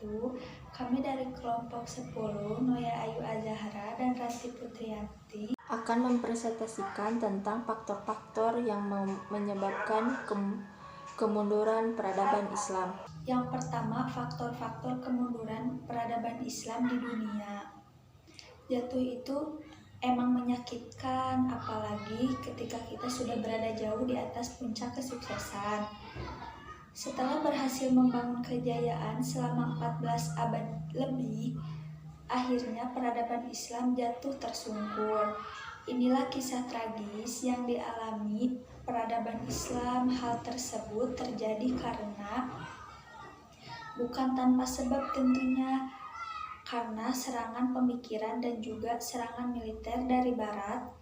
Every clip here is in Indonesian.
wabarakatuh. Kami dari kelompok 10, Noya Ayu Azahra dan Ranti Putriyanti, akan mempresentasikan tentang faktor-faktor yang menyebabkan kemunduran peradaban Islam. Yang pertama, faktor-faktor kemunduran peradaban Islam di dunia. Jatuh itu emang menyakitkan, apalagi ketika kita sudah berada jauh di atas puncak kesuksesan. Setelah berhasil membangun kejayaan selama 14 abad lebih, akhirnya peradaban Islam jatuh tersungkur. Inilah kisah tragis yang dialami peradaban Islam. Hal tersebut terjadi karena bukan tanpa sebab tentunya, karena serangan pemikiran dan juga serangan militer dari Barat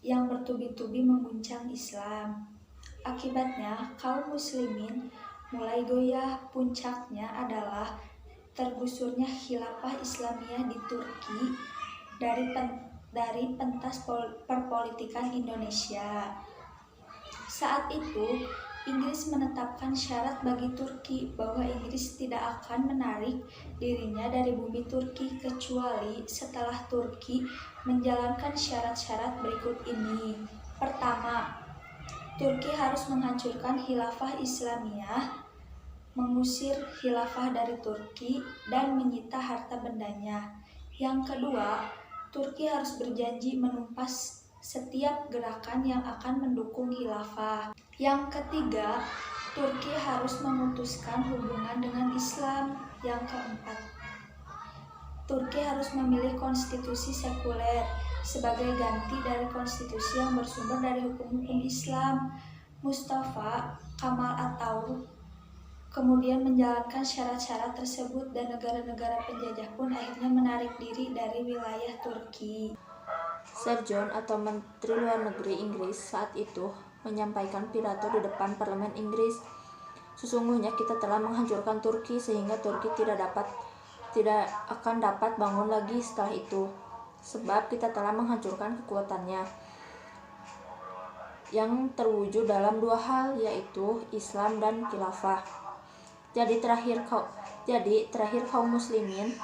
yang bertubi-tubi mengguncang Islam. Akibatnya, kaum muslimin mulai goyah. Puncaknya adalah tergusurnya khilafah Islamiyah di Turki dari pentas perpolitikan Indonesia. Saat itu, Inggris menetapkan syarat bagi Turki bahwa Inggris tidak akan menarik dirinya dari bumi Turki kecuali setelah Turki menjalankan syarat-syarat berikut ini. Pertama, Turki harus menghancurkan khilafah Islamiyah, mengusir khilafah dari Turki, dan menyita harta bendanya. Yang kedua, Turki harus berjanji menumpas setiap gerakan yang akan mendukung khilafah. Yang ketiga, Turki harus memutuskan hubungan dengan Islam. Yang keempat, Turki harus memilih konstitusi sekuler sebagai ganti dari konstitusi yang bersumber dari hukum-hukum Islam. Mustafa Kemal Atatürk kemudian menjalankan syarat-syarat tersebut dan negara-negara penjajah pun akhirnya menarik diri dari wilayah Turki. Sir John atau Menteri Luar Negeri Inggris saat itu menyampaikan pidato di depan parlemen Inggris. Sesungguhnya kita telah menghancurkan Turki sehingga Turki tidak akan dapat bangun lagi setelah itu, sebab kita telah menghancurkan kekuatannya yang terwujud dalam dua hal, yaitu Islam dan khilafah. Jadi terakhir kaum muslimin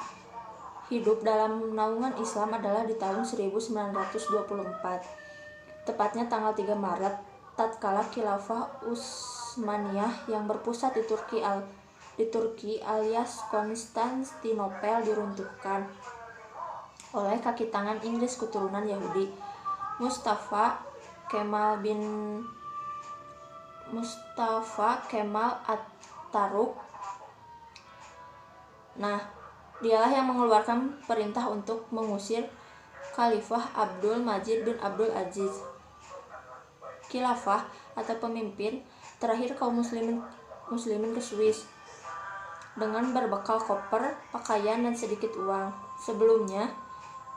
hidup dalam naungan Islam adalah di tahun 1924, tepatnya tanggal 3 Maret, tatkala khilafah Utsmaniyah yang berpusat di Turki alias Konstantinopel diruntuhkan oleh kaki tangan Inggris keturunan Yahudi, Mustafa Kemal Atatürk. Nah, dialah yang mengeluarkan perintah untuk mengusir Khalifah Abdul Majid bin Abdul Aziz. Khilafah atau pemimpin terakhir kaum muslimin ke Swiss dengan berbekal koper, pakaian, dan sedikit uang. Sebelumnya,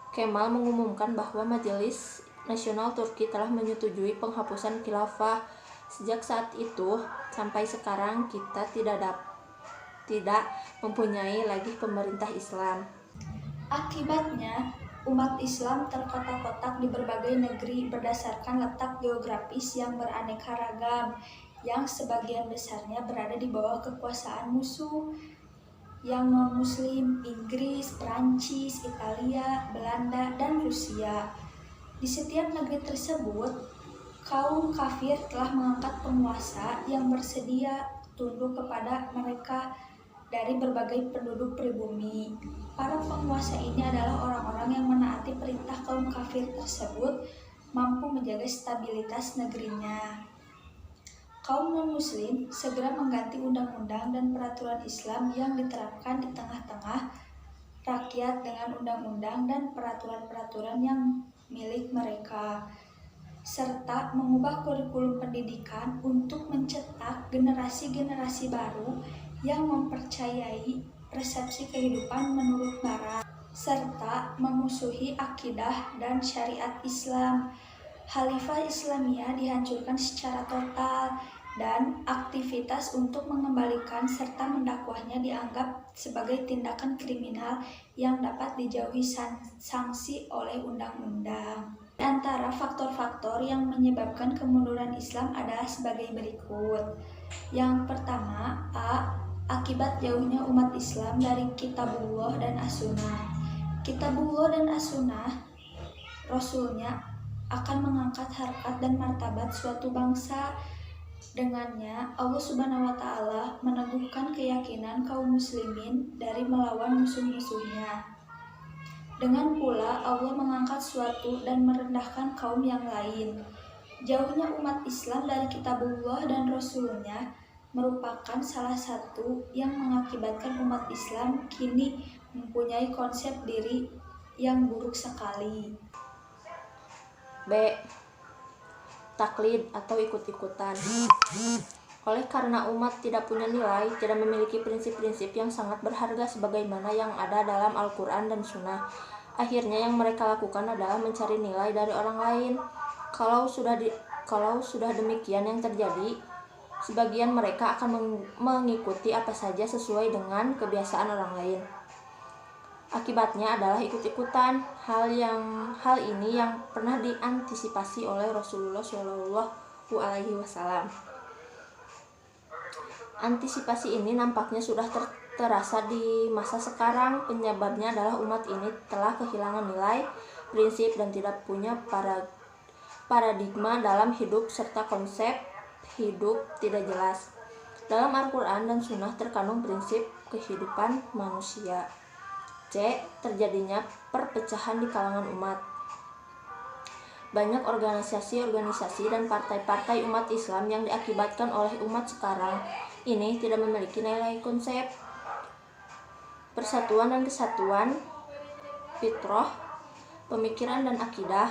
Kemal mengumumkan bahwa Majelis Nasional Turki telah menyetujui penghapusan khilafah. Sejak saat itu sampai sekarang kita tidak mempunyai lagi pemerintah Islam. Akibatnya, umat Islam terkotak-kotak di berbagai negeri berdasarkan letak geografis yang beraneka ragam, yang sebagian besarnya berada di bawah kekuasaan musuh yang non-muslim: Inggris, Perancis, Italia, Belanda, dan Rusia. Di setiap negeri tersebut, kaum kafir telah mengangkat penguasa yang bersedia tunduk kepada mereka dari berbagai penduduk pribumi. Para penguasa ini adalah orang-orang yang menaati perintah kaum kafir tersebut, mampu menjaga stabilitas negerinya. Kaum non-muslim segera mengganti undang-undang dan peraturan Islam yang diterapkan di tengah-tengah rakyat dengan undang-undang dan peraturan-peraturan yang milik mereka, serta mengubah kurikulum pendidikan untuk mencetak generasi-generasi baru yang mempercayai persepsi kehidupan menurut Barat, serta memusuhi akidah dan syariat Islam. Khalifah Islamiyah dihancurkan secara total, dan aktivitas untuk mengembalikan serta mendakwahnya dianggap sebagai tindakan kriminal yang dapat dijauhi sanksi oleh undang-undang. Di antara faktor-faktor yang menyebabkan kemunduran Islam adalah sebagai berikut. Yang pertama, A. akibat jauhnya umat Islam dari Kitabullah dan As-Sunnah. Kitabullah dan As-Sunnah, Rasulnya akan mengangkat harkat dan martabat suatu bangsa. Dengannya, Allah Subhanahu wa Ta'ala meneguhkan keyakinan kaum muslimin dari melawan musuh-musuhnya. Dengan pula, Allah mengangkat suatu dan merendahkan kaum yang lain. Jauhnya umat Islam dari Kitabullah dan Rasulnya merupakan salah satu yang mengakibatkan umat Islam kini mempunyai konsep diri yang buruk sekali. B. Taklid atau ikut-ikutan. Oleh karena umat tidak punya nilai, tidak memiliki prinsip-prinsip yang sangat berharga sebagaimana yang ada dalam Al-Quran dan Sunnah, akhirnya yang mereka lakukan adalah mencari nilai dari orang lain. Kalau sudah demikian yang terjadi, sebagian mereka akan mengikuti apa saja sesuai dengan kebiasaan orang lain. Akibatnya adalah ikut-ikutan. Hal ini yang pernah diantisipasi oleh Rasulullah Shallallahu Alaihi Wasallam. Antisipasi ini nampaknya sudah terasa di masa sekarang. Penyebabnya adalah umat ini telah kehilangan nilai, prinsip, dan tidak punya paradigma dalam hidup serta konsep hidup tidak jelas. Dalam Al-Quran dan Sunnah terkandung prinsip kehidupan manusia. C. Terjadinya perpecahan di kalangan umat. Banyak organisasi-organisasi dan partai-partai umat Islam yang diakibatkan oleh umat sekarang ini tidak memiliki nilai konsep persatuan dan kesatuan, fitrah, pemikiran dan akidah.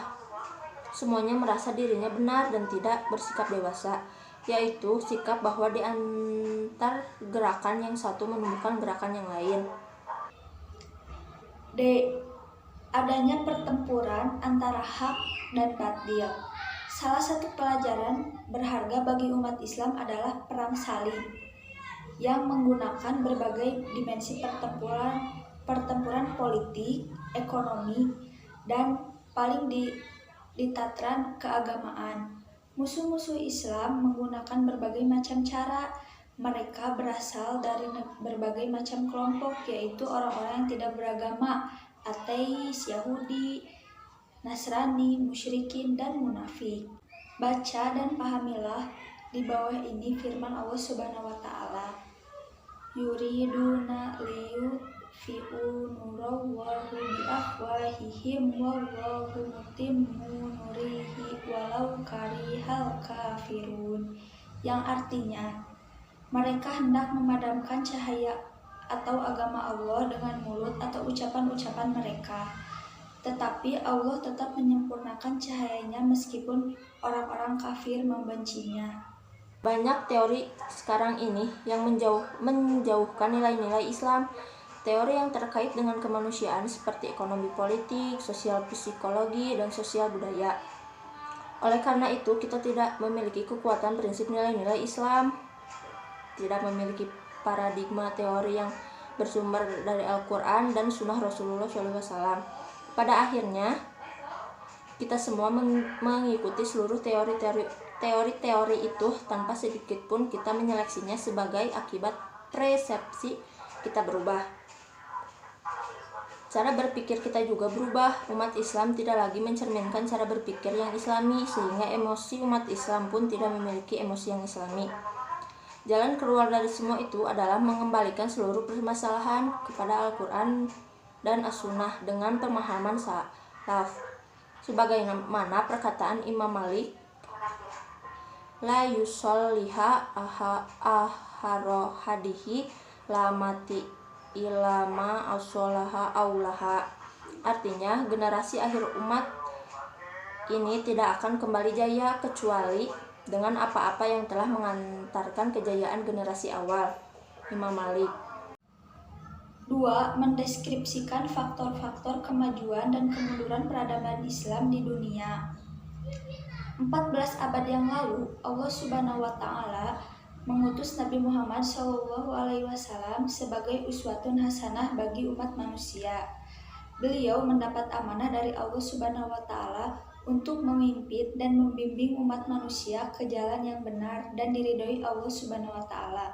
Semuanya merasa dirinya benar dan tidak bersikap dewasa, yaitu sikap bahwa di antar gerakan yang satu menumbuhkan gerakan yang lain. D. Adanya pertempuran antara hak dan batil. Salah satu pelajaran berharga bagi umat Islam adalah perang salib yang menggunakan berbagai dimensi pertempuran politik, ekonomi, dan paling di tataran keagamaan. Musuh-musuh Islam menggunakan berbagai macam cara. Mereka berasal dari berbagai macam kelompok, yaitu orang-orang yang tidak beragama, ateis, Yahudi, Nasrani, musyrikin, dan munafik. Baca dan pahamilah di bawah ini firman Allah Subhanahu wa Ta'ala. Yuriduna liyutfi'u nurallahi biafwahihim wallahu mutimmu nurihi walau karihal kafirun, yang artinya mereka hendak memadamkan cahaya atau agama Allah dengan mulut atau ucapan-ucapan mereka, tetapi Allah tetap menyempurnakan cahayanya meskipun orang-orang kafir membencinya. Banyak teori sekarang ini yang menjauhkan nilai-nilai Islam. Teori yang terkait dengan kemanusiaan seperti ekonomi politik, sosial psikologi, dan sosial budaya. Oleh karena itu, kita tidak memiliki kekuatan prinsip nilai-nilai Islam, tidak memiliki paradigma teori yang bersumber dari Al-Quran dan Sunnah Rasulullah SAW. Pada akhirnya, kita semua mengikuti seluruh teori-teori itu tanpa sedikit pun kita menyeleksinya sebagai akibat persepsi kita berubah. Cara berpikir kita juga berubah. Umat Islam tidak lagi mencerminkan cara berpikir yang Islami, sehingga emosi umat Islam pun tidak memiliki emosi yang Islami. Jalan keluar dari semua itu adalah mengembalikan seluruh permasalahan kepada Al-Quran dan As-Sunnah dengan pemahaman salaf. Sebagaimana perkataan Imam Malik, la yusolliha aharo hadihi la mati ilama ausolaha aulaha. Artinya, generasi akhir umat ini tidak akan kembali jaya kecuali dengan apa-apa yang telah mengantarkan kejayaan generasi awal. Imam Malik. 2. Mendeskripsikan faktor-faktor kemajuan dan kemunduran peradaban Islam di dunia. 14 abad yang lalu, Allah Subhanahu wa Ta'ala mengutus Nabi Muhammad SAW sebagai uswatun hasanah bagi umat manusia. Beliau mendapat amanah dari Allah Subhanahu wa Ta'ala untuk memimpin dan membimbing umat manusia ke jalan yang benar dan diridhoi Allah Subhanahu wa Ta'ala.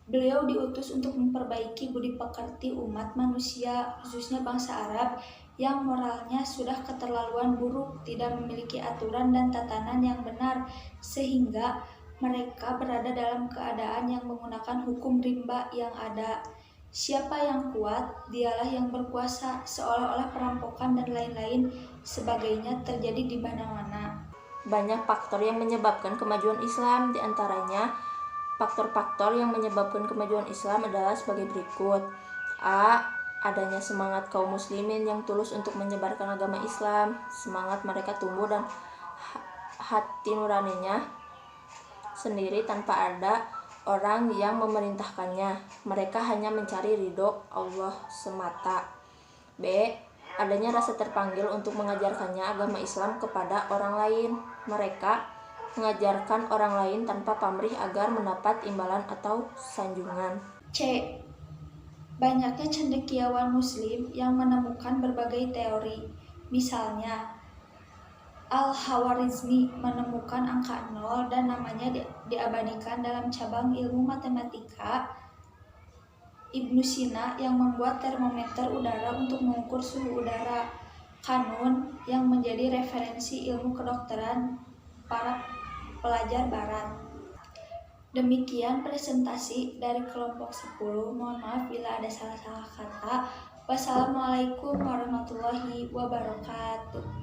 Beliau diutus untuk memperbaiki budi pekerti umat manusia, khususnya bangsa Arab, yang moralnya sudah keterlaluan buruk, tidak memiliki aturan dan tatanan yang benar, sehingga mereka berada dalam keadaan yang menggunakan hukum rimba yang ada. Siapa yang kuat, dialah yang berkuasa, seolah-olah perampokan dan lain-lain sebagainya terjadi di mana-mana. Banyak faktor yang menyebabkan kemajuan Islam, di antaranya faktor-faktor yang menyebabkan kemajuan Islam adalah sebagai berikut. A. Adanya semangat kaum muslimin yang tulus untuk menyebarkan agama Islam. Semangat mereka tumbuh dan hati nuraninya sendiri tanpa ada orang yang memerintahkannya. Mereka hanya mencari ridho Allah semata. B. Adanya rasa terpanggil untuk mengajarkannya agama Islam kepada orang lain. Mereka mengajarkan orang lain tanpa pamrih agar mendapat imbalan atau sanjungan. C. Banyaknya cendekiawan muslim yang menemukan berbagai teori. Misalnya, Al-Khawarizmi menemukan angka 0 dan namanya diabadikan dalam cabang ilmu matematika. Ibnu Sina yang membuat termometer udara untuk mengukur suhu udara. Kanun yang menjadi referensi ilmu kedokteran para pelajar barat. Demikian presentasi dari kelompok 10. Mohon maaf bila ada salah-salah kata. Wassalamualaikum warahmatullahi wabarakatuh.